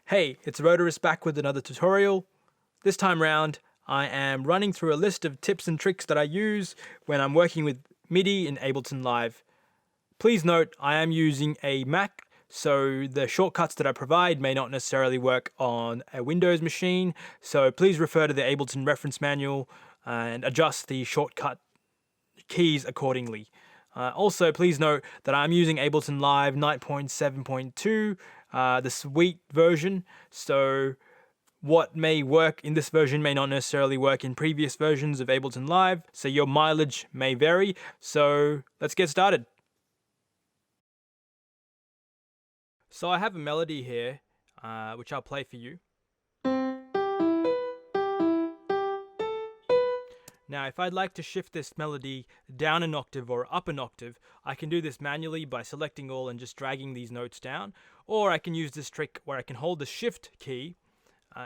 Hey, it's Rotorist back with another tutorial. This time round, I am running through a list of tips and tricks that I use when I'm working with MIDI in Ableton Live. Please note, I am using a Mac, so the shortcuts that I provide may not necessarily work on a Windows machine, so please refer to the Ableton reference manual and adjust the shortcut keys accordingly. Also, please note that I'm using Ableton Live 9.7.2, the Suite version, so what may work in this version may not necessarily work in previous versions of Ableton Live, so your mileage may vary. So let's get started. So I have a melody here, which I'll play for you. Now, if I'd like to shift this melody down an octave or up an octave, I can do this manually by selecting all and just dragging these notes down, or I can use this trick where I can hold the shift key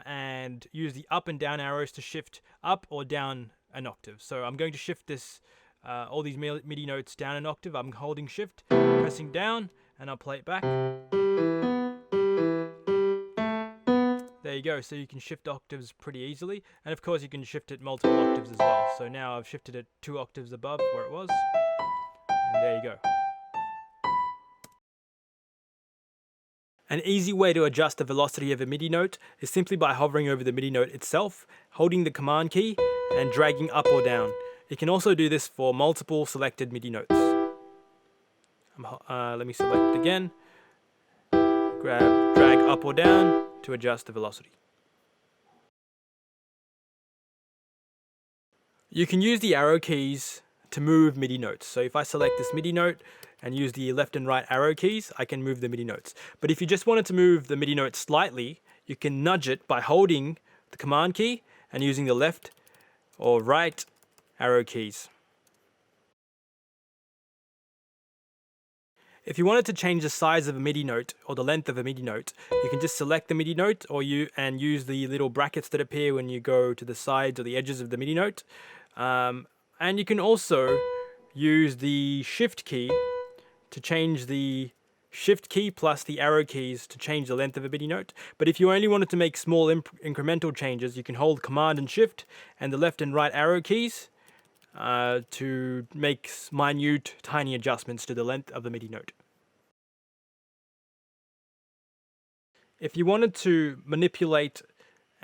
and use the up and down arrows to shift up or down an octave. So I'm going to shift this, all these MIDI notes down an octave. I'm holding shift, pressing down, and I'll play it back. There you go, so you can shift octaves pretty easily, and of course you can shift it multiple octaves as well. So now I've shifted it 2 octaves above where it was, and there you go. An easy way to adjust the velocity of a MIDI note is simply by hovering over the MIDI note itself, holding the command key, and dragging up or down. You can also do this for multiple selected MIDI notes. Let me select it again, drag up or down to adjust the velocity. You can use the arrow keys to move MIDI notes. So if I select this MIDI note and use the left and right arrow keys, I can move the MIDI notes. But if you just wanted to move the MIDI note slightly, you can nudge it by holding the command key and using the left or right arrow keys. If you wanted to change the size of a MIDI note or the length of a MIDI note, you can just select the MIDI note and use the little brackets that appear when you go to the sides or the edges of the MIDI note. And you can also use the shift key to change the shift key plus the arrow keys to change the length of a MIDI note. But if you only wanted to make small incremental changes, you can hold command and shift and the left and right arrow keys to make minute, tiny adjustments to the length of the MIDI note. If you wanted to manipulate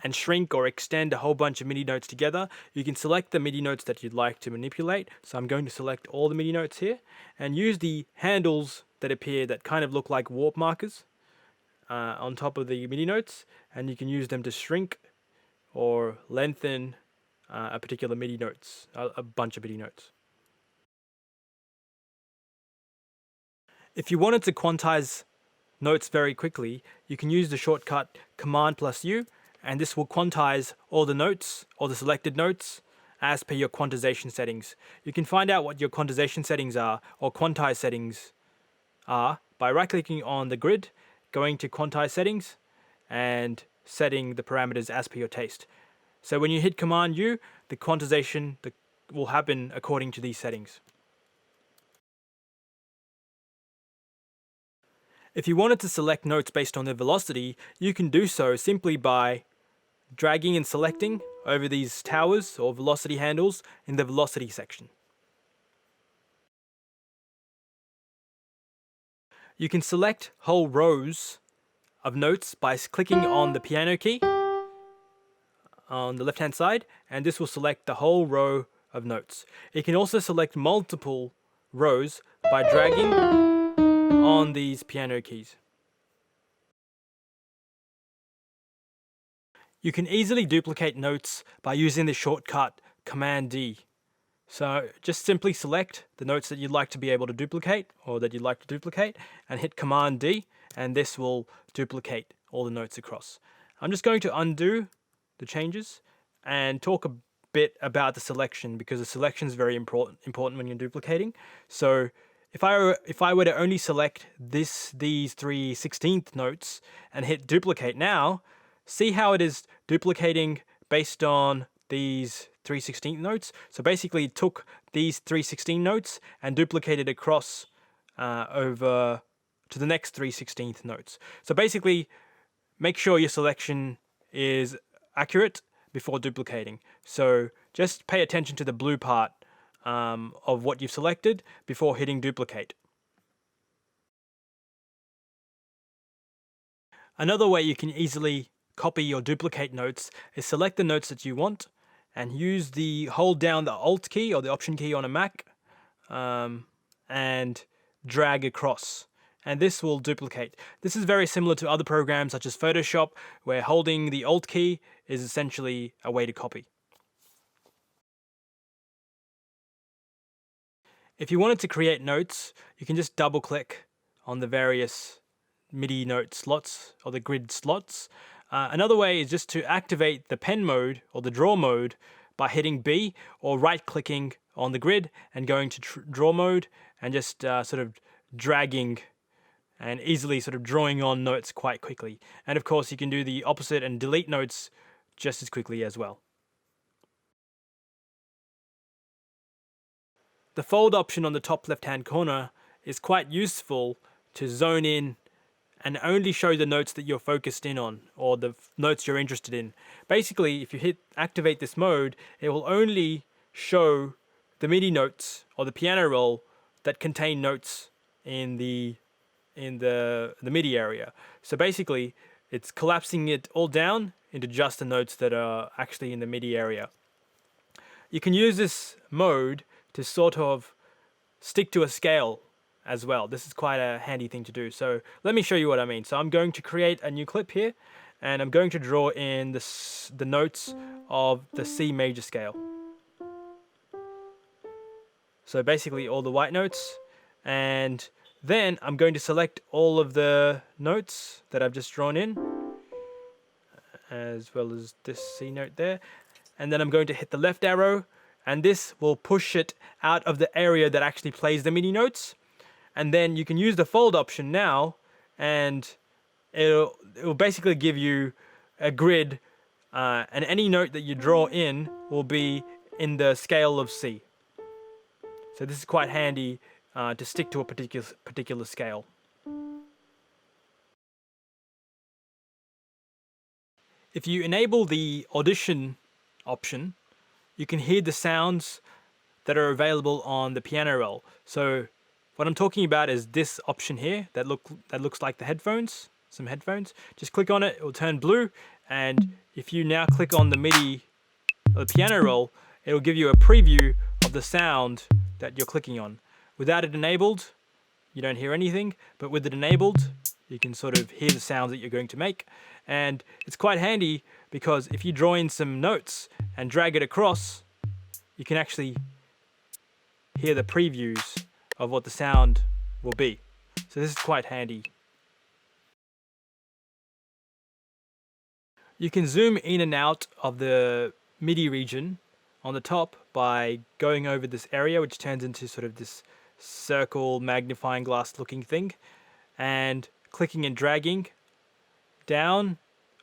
and shrink or extend a whole bunch of MIDI notes together, you can select the MIDI notes that you'd like to manipulate. So I'm going to select all the MIDI notes here and use the handles that appear that kind of look like warp markers on top of the MIDI notes, and you can use them to shrink or lengthen a particular MIDI notes, a bunch of MIDI notes. If you wanted to quantize notes very quickly, you can use the shortcut Command plus U, and this will quantize all the notes or the selected notes as per your quantization settings. You can find out what your quantization settings are or quantize settings are by right-clicking on the grid, going to quantize settings, and setting the parameters as per your taste. So when you hit Command U, the quantization will happen according to these settings. If you wanted to select notes based on their velocity, you can do so simply by dragging and selecting over these towers or velocity handles in the velocity section. You can select whole rows of notes by clicking on the piano key on the left hand side, and this will select the whole row of notes. You can also select multiple rows by dragging on these piano keys. You can easily duplicate notes by using the shortcut Command D. So just simply select the notes that you'd like to be able to duplicate or that you'd like to duplicate and hit Command D, and this will duplicate all the notes across. I'm just going to undo the changes and talk a bit about the selection, because the selection is very important when you're duplicating. So if I were to only select these 3/16 notes and hit duplicate now, see how it is duplicating based on these 3/16 notes. So basically it took these 3/16 notes and duplicated across over to the next 3/16 notes. So basically make sure your selection is accurate before duplicating. So just pay attention to the blue part of what you've selected before hitting duplicate. Another way you can easily copy or duplicate notes is select the notes that you want and hold down the Alt key or the Option key on a Mac and drag across. And this will duplicate. This is very similar to other programs such as Photoshop, where holding the Alt key is essentially a way to copy. If you wanted to create notes, you can just double click on the various MIDI note slots or the grid slots. Another way is just to activate the pen mode or the draw mode by hitting B or right clicking on the grid and going to draw mode and just sort of dragging and easily sort of drawing on notes quite quickly. And of course you can do the opposite and delete notes just as quickly as well. The fold option on the top left hand corner is quite useful to zone in and only show the notes that you're focused in on or the notes you're interested in. Basically, if you hit activate this mode, it will only show the MIDI notes or the piano roll that contain notes in the MIDI area. So basically, it's collapsing it all down into just the notes that are actually in the MIDI area. You can use this mode to sort of stick to a scale as well. This is quite a handy thing to do. So let me show you what I mean. So I'm going to create a new clip here and I'm going to draw in the notes of the C major scale. So basically all the white notes, and then I'm going to select all of the notes that I've just drawn in, as well as this C note there. And then I'm going to hit the left arrow, and this will push it out of the area that actually plays the MIDI notes. And then you can use the fold option now, and it will basically give you a grid, and any note that you draw in will be in the scale of C. So this is quite handy to stick to a particular scale. If you enable the Audition option, you can hear the sounds that are available on the piano roll. So what I'm talking about is this option here that looks like the headphones, some headphones. Just click on it, it will turn blue, and if you now click on the MIDI or the piano roll, it will give you a preview of the sound that you're clicking on. Without it enabled, you don't hear anything, but with it enabled, you can sort of hear the sounds that you're going to make. And it's quite handy because if you draw in some notes and drag it across, you can actually hear the previews of what the sound will be. So this is quite handy. You can zoom in and out of the MIDI region on the top by going over this area, which turns into sort of this circle magnifying glass looking thing, and clicking and dragging down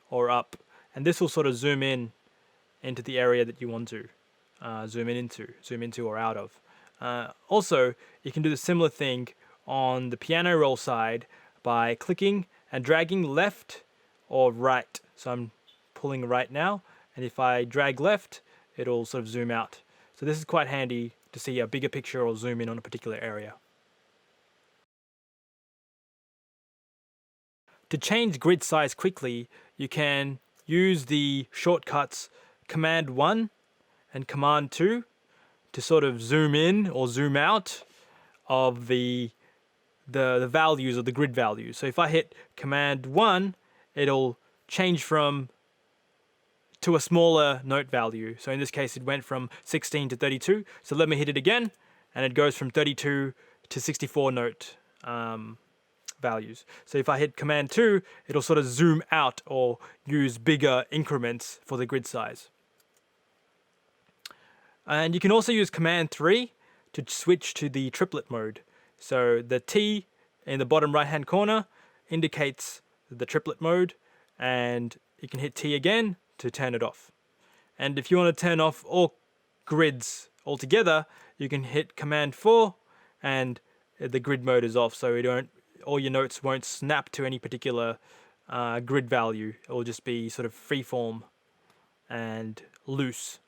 or up, and this will sort of zoom in into the area that you want to zoom into or out of. Also, you can do the similar thing on the piano roll side by clicking and dragging left or right. So I'm pulling right now, and if I drag left, it'll sort of zoom out. So this is quite handy to see a bigger picture or zoom in on a particular area. To change grid size quickly, you can use the shortcuts Command 1 and Command 2 to sort of zoom in or zoom out of the values or the grid values. So if I hit Command 1, it'll change to a smaller note value. So in this case, it went from 16 to 32. So let me hit it again, and it goes from 32 to 64 note values. So if I hit Command 2, it'll sort of zoom out or use bigger increments for the grid size. And you can also use Command 3 to switch to the triplet mode. So the T in the bottom right hand corner indicates the triplet mode, and you can hit T again to turn it off. And if you want to turn off all grids altogether, you can hit Command 4 and the grid mode is off, so all your notes won't snap to any particular grid value. It will just be sort of freeform and loose.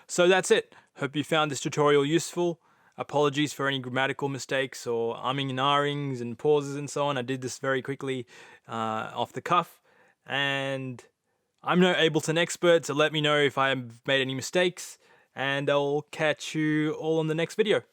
So that's it. Hope you found this tutorial useful. Apologies for any grammatical mistakes or umming and ahhings and pauses and so on. I did this very quickly off the cuff, and I'm no Ableton expert, so let me know if I've made any mistakes, and I'll catch you all on the next video.